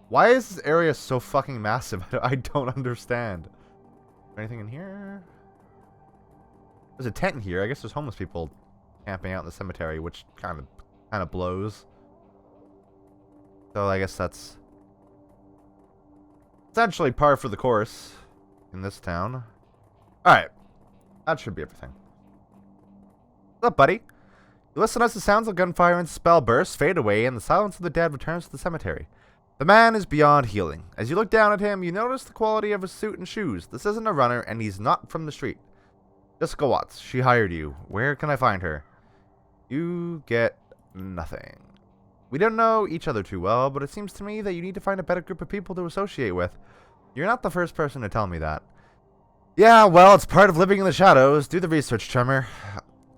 Why is this area so fucking massive? I don't understand. Anything in here? There's a tent in here. I guess there's homeless people camping out in the cemetery, which kind of blows. So I guess that's essentially par for the course in this town. Alright. That should be everything. What's up, buddy? You listen as the sounds of gunfire and spell bursts fade away and the silence of the dead returns to the cemetery. The man is beyond healing. As you look down at him, you notice the quality of his suit and shoes. This isn't a runner, and he's not from the street. Jessica Watts, she hired you. Where can I find her? You get nothing. We don't know each other too well, but it seems to me that you need to find a better group of people to associate with. You're not the first person to tell me that. Yeah, well, it's part of living in the shadows. Do the research, Tremor.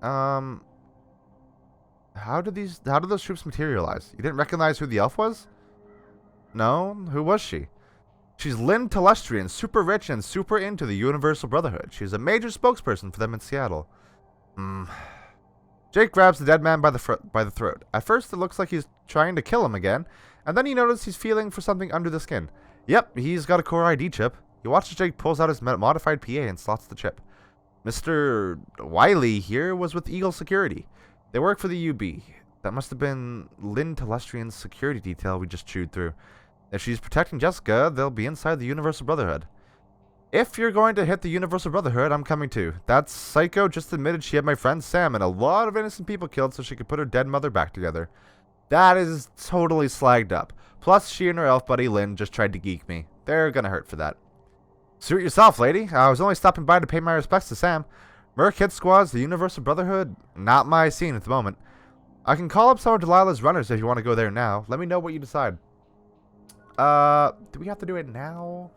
How did those troops materialize? You didn't recognize who the elf was? No? Who was she? She's Lynn Telestrian, super rich and super into the Universal Brotherhood. She's a major spokesperson for them in Seattle. Jake grabs the dead man by the throat. At first, it looks like he's trying to kill him again, and then you notice he's feeling for something under the skin. Yep, he's got a core ID chip. You watch as Jake pulls out his modified PA and slots the chip. Mr. Wiley here was with Eagle Security. They work for the UB. That must have been Lynn Telestrian's security detail we just chewed through. If she's protecting Jessica, they'll be inside the Universal Brotherhood. If you're going to hit the Universal Brotherhood, I'm coming too. That psycho just admitted she had my friend Sam and a lot of innocent people killed so she could put her dead mother back together. That is totally slagged up. Plus, she and her elf buddy Lynn just tried to geek me. They're gonna hurt for that. Suit yourself, lady. I was only stopping by to pay my respects to Sam. Merc Hit Squad's the Universal Brotherhood? Not my scene at the moment. I can call up some of Delilah's runners if you want to go there now. Let me know what you decide. Do we have to do it now?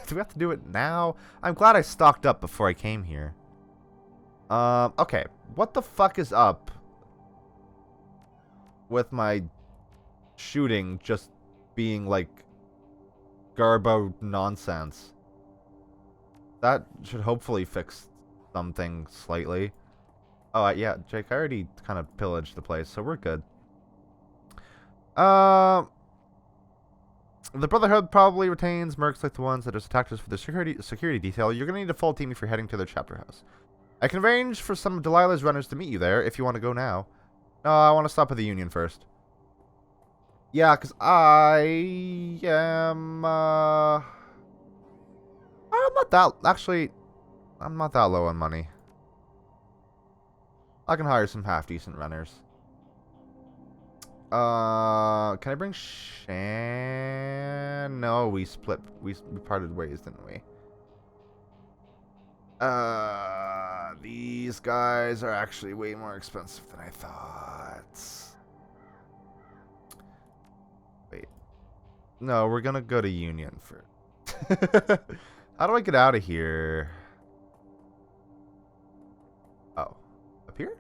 Do we have to do it now? I'm glad I stocked up before I came here. Okay. What the fuck is up with my shooting just being like garbo nonsense? That should hopefully fix something slightly. Oh, yeah, Jake, I already kind of pillaged the place, so we're good. The Brotherhood probably retains mercs like the ones that just attacked us for the security detail. You're going to need a full team if you're heading to their chapter house. I can arrange for some of Delilah's runners to meet you there if you want to go now. No, I want to stop at the Union first. Yeah, because I am... I'm not that... Actually, I'm not that low on money. I can hire some half-decent runners. Can I bring Shan? No, we split. We parted ways, didn't we? These guys are actually way more expensive than I thought. Wait. No, we're gonna go to Union first. How do I get out of here? Oh. Up here?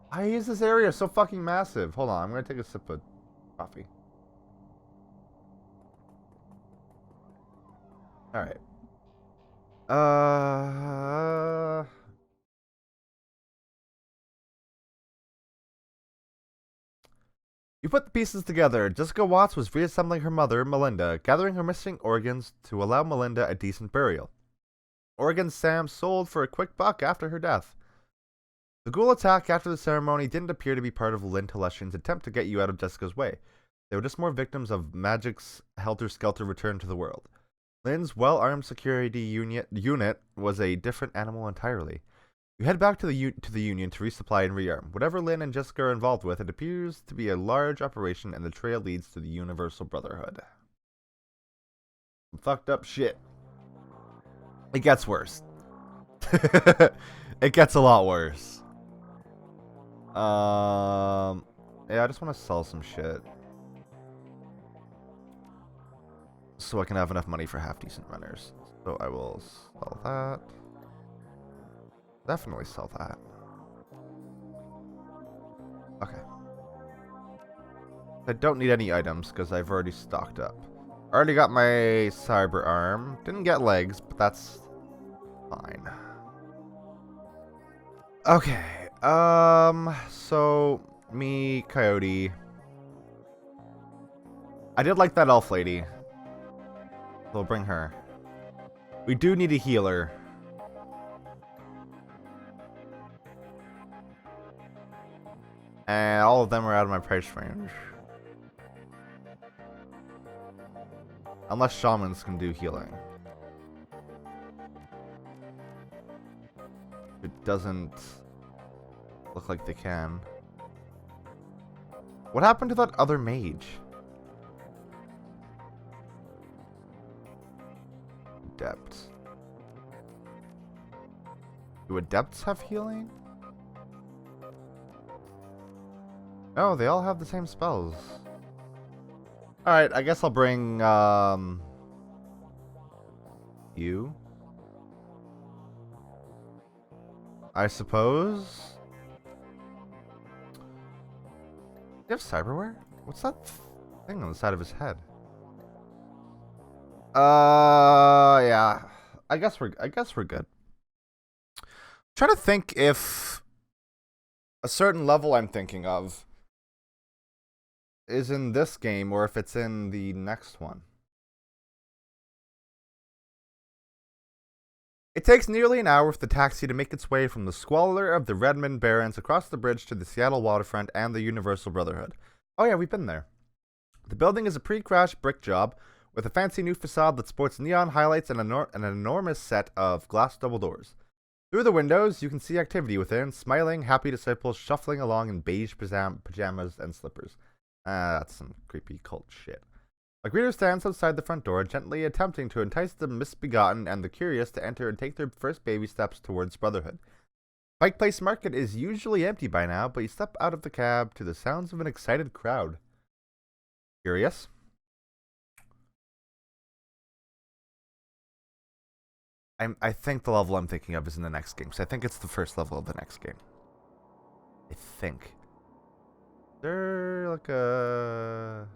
Why is this area so fucking massive? Hold on, I'm gonna take a sip of coffee. Alright. You put the pieces together. Jessica Watts was reassembling her mother, Melinda, gathering her missing organs to allow Melinda a decent burial. Organs Sam sold for a quick buck after her death. The ghoul attack after the ceremony didn't appear to be part of Lynn Telestrian's attempt to get you out of Jessica's way. They were just more victims of magic's helter-skelter return to the world. Lynn's well-armed security unit was a different animal entirely. You head back to the Union to resupply and rearm. Whatever Lynn and Jessica are involved with, it appears to be a large operation, and the trail leads to the Universal Brotherhood. Some fucked up shit. It gets worse. It gets a lot worse. Yeah, I just want to sell some shit. So I can have enough money for half-decent runners. So I will sell that. Definitely sell that. Okay. I don't need any items because I've already stocked up. Already got my cyber arm. Didn't get legs, but that's fine. Okay. So me, Coyote, I did like that elf lady. We'll bring her. We do need a healer. And all of them are out of my price range. Unless shamans can do healing. It doesn't look like they can. What happened to that other mage? Adepts. Do adepts have healing? No, they all have the same spells. Alright, I guess I'll bring, you. I suppose. Do you have cyberware? What's that thing on the side of his head? Yeah. I guess we're good. I'm trying to think if a certain level I'm thinking of is in this game or if it's in the next one. It takes nearly an hour for the taxi to make its way from the squalor of the Redmond Barrens across the bridge to the Seattle waterfront and the Universal Brotherhood. Oh yeah, we've been there. The building is a pre-crash brick job with a fancy new facade that sports neon highlights and an enormous set of glass double doors. Through the windows, you can see activity within, smiling, happy disciples shuffling along in beige pajamas and slippers. That's some creepy cult shit. A greeter stands outside the front door, gently attempting to entice the misbegotten and the curious to enter and take their first baby steps towards brotherhood. Pike Place Market is usually empty by now, but you step out of the cab to the sounds of an excited crowd. Curious? I think the level I'm thinking of is in the next game, so I think it's the first level of the next game. I think. They're like a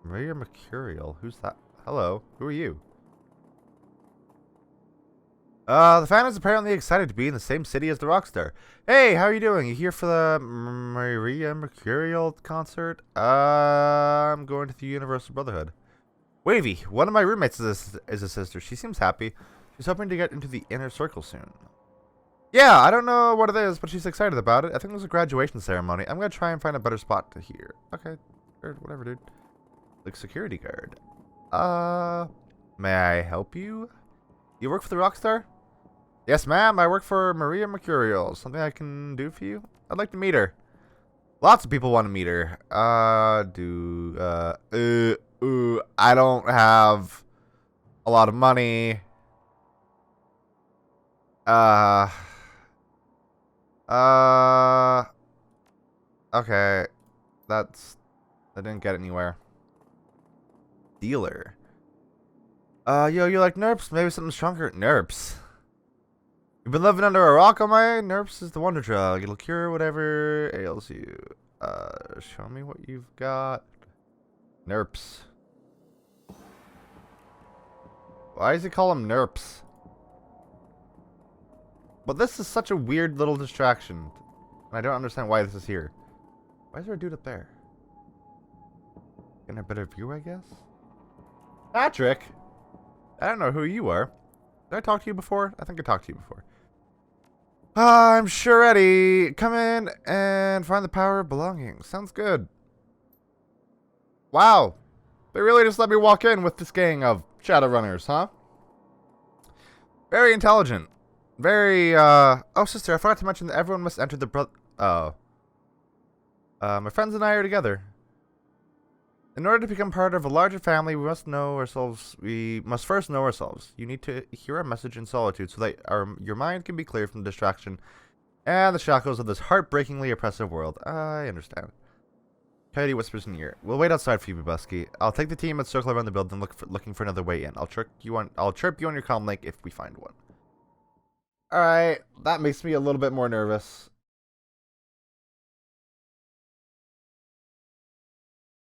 Maria Mercurial. Who's that? Hello. Who are you? The fan is apparently excited to be in the same city as the rockstar. Hey, how are you doing? You here for the Maria Mercurial concert? I'm going to the Universal Brotherhood. Wavy, one of my roommates is a sister. She seems happy. She's hoping to get into the inner circle soon. Yeah, I don't know what it is, but she's excited about it. I think there's a graduation ceremony. I'm gonna try and find a better spot to hear. Okay, or whatever, dude. Like security guard. May I help you? You work for the Rockstar? Yes, ma'am. I work for Maria Mercurial. Something I can do for you? I'd like to meet her. Lots of people want to meet her. I don't have a lot of money. Okay. I didn't get anywhere. Dealer. Yo, you like NERPs? Maybe something stronger. NERPs. You've been living under a rock on my NERPs is the wonder drug. It'll cure whatever ails you. Show me what you've got. NERPs. Why does he call them NERPs? But this is such a weird little distraction. And I don't understand why this is here. Why is there a dude up there? Getting a better view, I guess? Patrick! I don't know who you are. Did I talk to you before? I think I talked to you before. I'm sure ready. Come in and find the power of belonging. Sounds good. Wow. They really just let me walk in with this gang of Shadowrunners, huh? Very intelligent. Very, oh, sister, I forgot to mention that everyone must enter the my friends and I are together. In order to become part of a larger family, we must first know ourselves. You need to hear our message in solitude so that your mind can be clear from the distraction and the shackles of this heartbreakingly oppressive world. I understand. Coyote whispers in your ear. We'll wait outside for you, Bubusky. I'll take the team and circle around the building looking for another way in. I'll chirp you on your comm link if we find one. Alright, that makes me a little bit more nervous.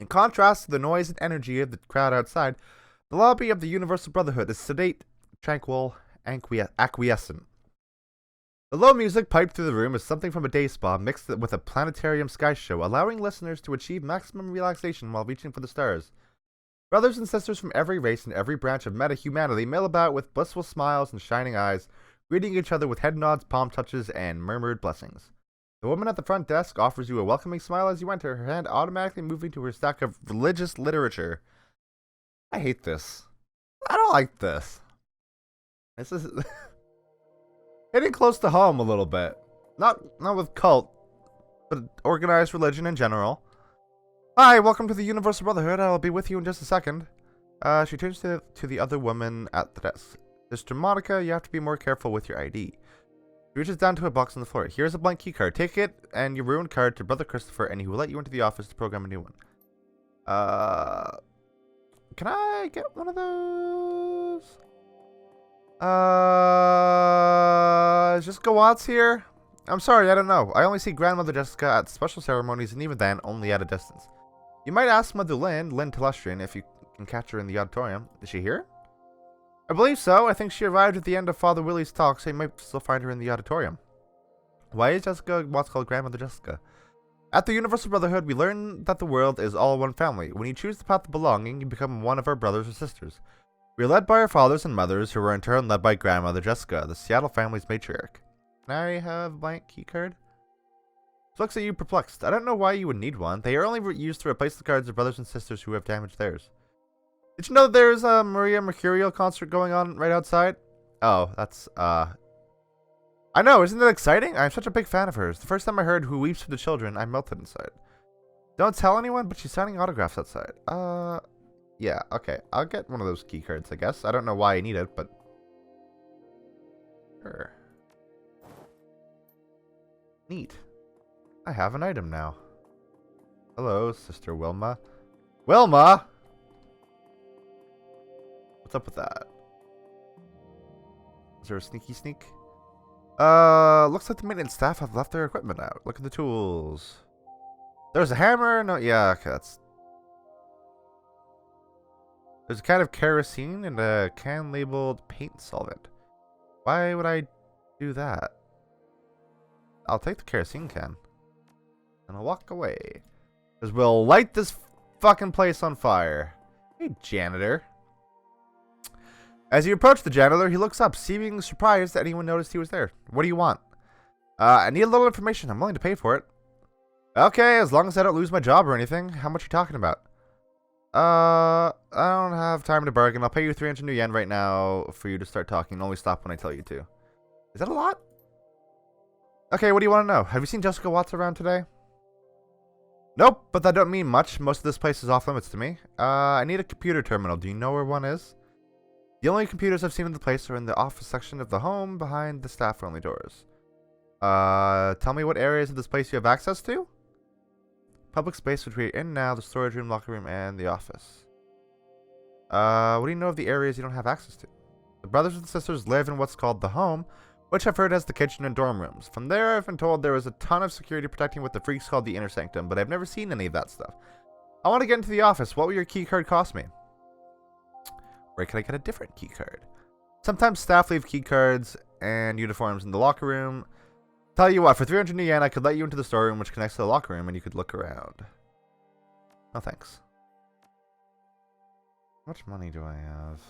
In contrast to the noise and energy of the crowd outside, the lobby of the Universal Brotherhood is sedate, tranquil, acquiescent. The low music piped through the room is something from a day spa mixed with a planetarium sky show, allowing listeners to achieve maximum relaxation while reaching for the stars. Brothers and sisters from every race and every branch of meta-humanity mill about with blissful smiles and shining eyes, greeting each other with head nods, palm touches, and murmured blessings. The woman at the front desk offers you a welcoming smile as you enter, her hand automatically moving to her stack of religious literature. I hate this. I don't like this. This is hitting close to home a little bit. Not with cult, but organized religion in general. Hi, welcome to the Universal Brotherhood. I'll be with you in just a second. She turns to the other woman at the desk. Sister Monica, you have to be more careful with your ID. She reaches down to a box on the floor. Here's a blank key card. Take it and your ruined card to Brother Christopher, and he will let you into the office to program a new one. Can I get one of those? Is just Gawat's here? I'm sorry, I don't know. I only see Grandmother Jessica at special ceremonies, and even then, only at a distance. You might ask Mother Lynn Telestrian, if you can catch her in the auditorium. Is she here? I believe so. I think she arrived at the end of Father Willie's talk, so you might still find her in the auditorium. Why is Jessica what's called Grandmother Jessica? At the Universal Brotherhood, we learn that the world is all one family. When you choose the path of belonging, you become one of our brothers or sisters. We are led by our fathers and mothers, who are in turn led by Grandmother Jessica, the Seattle family's matriarch. Can I have a blank key card? She looks at you perplexed. I don't know why you would need one. They are only used to replace the cards of brothers and sisters who have damaged theirs. Did you know that there's a Maria Mercurial concert going on right outside? Oh, that's, I know, isn't that exciting? I'm such a big fan of hers. The first time I heard Who Weeps for the Children, I melted inside. Don't tell anyone, but she's signing autographs outside. Yeah, okay. I'll get one of those key cards, I guess. I don't know why I need it, but... Sure. Neat. I have an item now. Hello, Sister Wilma. Wilma! What's up with that? Is there a sneaky sneak? Looks like the maintenance staff have left their equipment out. Look at the tools. There's a hammer. No, yeah, okay, that's... There's a can of kerosene and a can labeled paint solvent. Why would I do that? I'll take the kerosene can. And I'll walk away. Because we'll light this fucking place on fire. Hey, janitor. As you approach the janitor, he looks up, seeming surprised that anyone noticed he was there. What do you want? I need a little information. I'm willing to pay for it. Okay, as long as I don't lose my job or anything. How much are you talking about? I don't have time to bargain. I'll pay you 300 new yen right now for you to start talking. Only stop when I tell you to. Is that a lot? Okay, what do you want to know? Have you seen Jessica Watts around today? Nope, but that don't mean much. Most of this place is off limits to me. I need a computer terminal. Do you know where one is? The only computers I've seen in the place are in the office section of the home behind the staff-only doors. Tell me what areas of this place you have access to? Public space, which we're in now, the storage room, locker room, and the office. What do you know of the areas you don't have access to? The brothers and sisters live in what's called the home, which I've heard has the kitchen and dorm rooms. From there, I've been told there is a ton of security protecting what the freaks call the inner sanctum, but I've never seen any of that stuff. I want to get into the office. What will your key card cost me? Where can I get a different key card? Sometimes staff leave key cards and uniforms in the locker room. Tell you what, for 300 yen, I could let you into the storeroom, which connects to the locker room, and you could look around. No thanks. How much money do I have?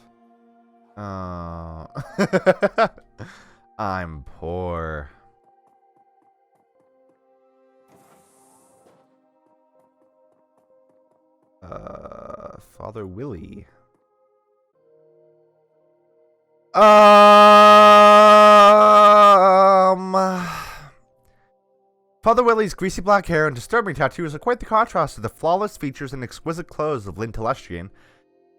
I'm poor. Father Willie. Father Willie's greasy black hair and disturbing tattoos are quite the contrast to the flawless features and exquisite clothes of Lynn Telestrian.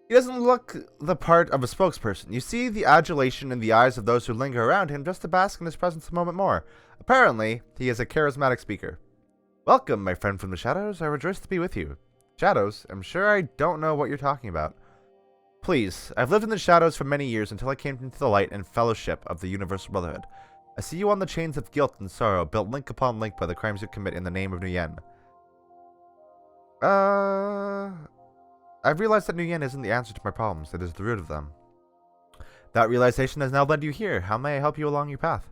He doesn't look the part of a spokesperson. You see the adulation in the eyes of those who linger around him just to bask in his presence a moment more. Apparently, he is a charismatic speaker. Welcome, my friend from the shadows. I rejoice to be with you. Shadows? I'm sure I don't know what you're talking about. Please, I've lived in the shadows for many years until I came into the light and fellowship of the Universal Brotherhood. I see you on the chains of guilt and sorrow, built link upon link by the crimes you commit in the name of Nuyen. I've realized that Nuyen isn't the answer to my problems, it is the root of them. That realization has now led you here. How may I help you along your path?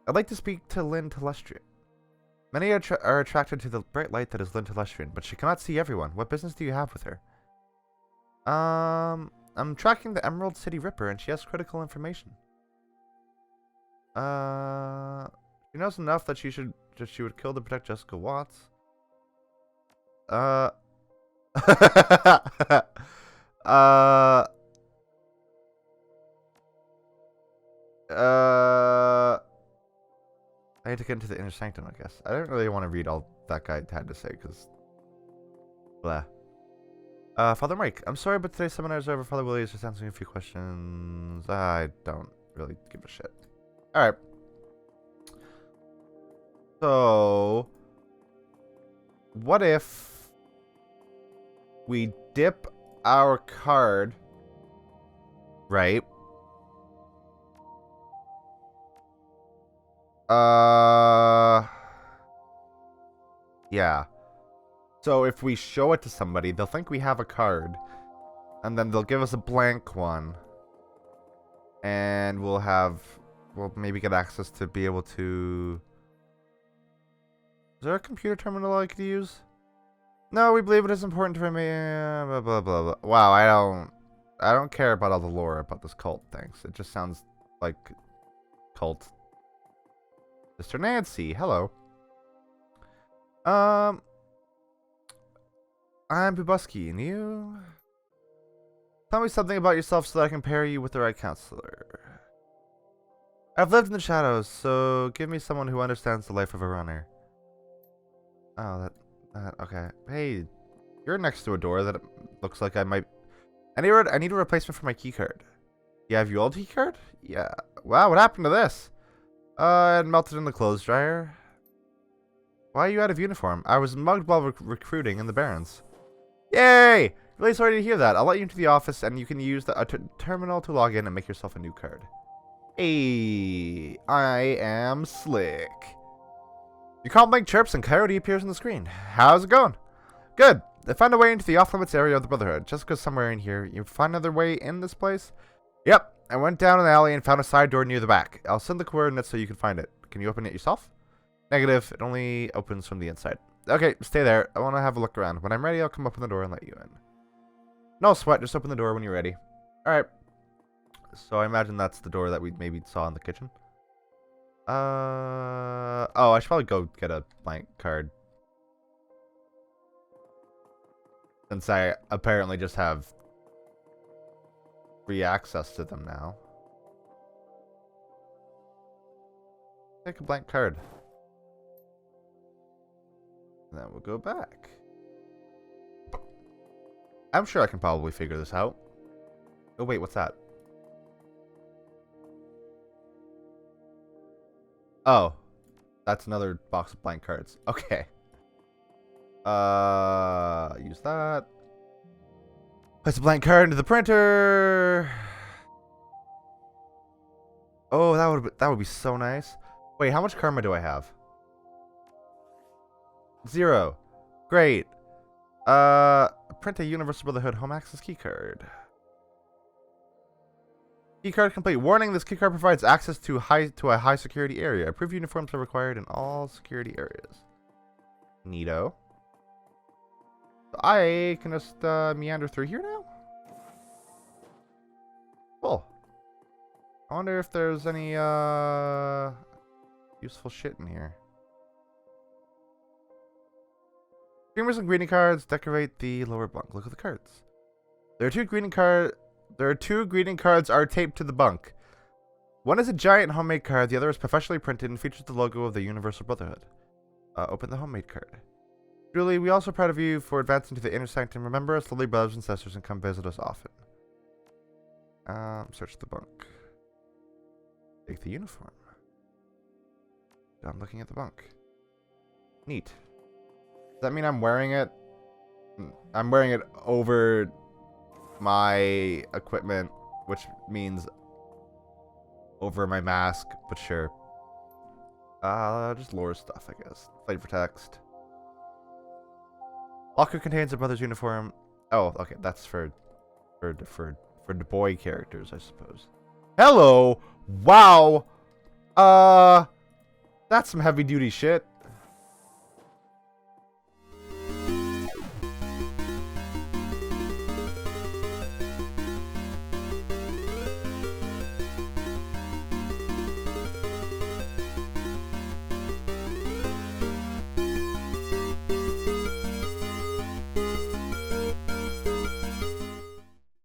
I'd like to speak to Lynn Telestrian. Many are attracted to the bright light that is Lynn Telestrian, but she cannot see everyone. What business do you have with her? I'm tracking the Emerald City Ripper, and she has critical information. She knows enough that she would kill to protect Jessica Watts. Uh, uh, I had to get into the inner sanctum, I guess. I didn't really want to read all that guy had to say, because... Blah. Father Mike, I'm sorry, but today's seminar is over. Father Willie is just answering a few questions. I don't really give a shit. Alright. So... What if... we dip our card... Right? Yeah. So if we show it to somebody, they'll think we have a card. And then they'll give us a blank one. And we'll maybe get access to be able to... Is there a computer terminal I could use? No, we believe it is important to remain... Blah, blah, blah, blah. Wow, I don't care about all the lore about this cult, thanks. It just sounds like... cult. Mr. Nancy, hello. I'm Bubusky, and you? Tell me something about yourself so that I can pair you with the right counselor. I've lived in the shadows, so give me someone who understands the life of a runner. Oh, okay. Hey, you're next to a door that looks like I might... I need a replacement for my keycard. You have your old keycard? Yeah. Wow, what happened to this? It melted in the clothes dryer. Why are you out of uniform? I was mugged while recruiting in the Barrens. Yay! Really sorry to hear that. I'll let you into the office and you can use the terminal to log in and make yourself a new card. Hey, I am Slick. Your call blank chirps and Coyote appears on the screen. How's it going? Good. I found a way into the off-limits area of the Brotherhood. Jessica's somewhere in here. You find another way in this place? Yep. I went down an alley and found a side door near the back. I'll send the coordinates so you can find it. Can you open it yourself? Negative. It only opens from the inside. Okay, stay there. I want to have a look around. When I'm ready, I'll come open the door and let you in. No sweat. Just open the door when you're ready. Alright. So I imagine that's the door that we maybe saw in the kitchen. Oh, I should probably go get a blank card. Since I apparently just have free access to them now. Take a blank card. And then we'll go back. I'm sure I can probably figure this out. Oh wait, what's that? Oh. That's another box of blank cards. Okay. Use that. Place a blank card into the printer. Oh, that would be so nice. Wait, how much karma do I have? 0. Great. Print a Universal Brotherhood Home Access keycard. Keycard complete. Warning: this keycard provides access to a high security area. Approved uniforms are required in all security areas. Neato. I can just meander through here now. Cool. I wonder if there's any useful shit in here. Streamers and greeting cards decorate the lower bunk. Look at the cards. There are two greeting cards are taped to the bunk. One is a giant homemade card. The other is professionally printed and features the logo of the Universal Brotherhood. Open the homemade card. Julie, we are also proud of you for advancing to the inner sanctum. Remember us, lovely brothers and sisters, and come visit us often. Search the bunk. Take the uniform. I'm looking at the bunk. Neat. Does that mean I'm wearing it? I'm wearing it over my equipment, which means over my mask, but sure. Just lore stuff, I guess. Flavor text. Locker contains a brother's uniform. Oh, okay, that's for the boy characters, I suppose. Hello! Wow! That's some heavy duty shit.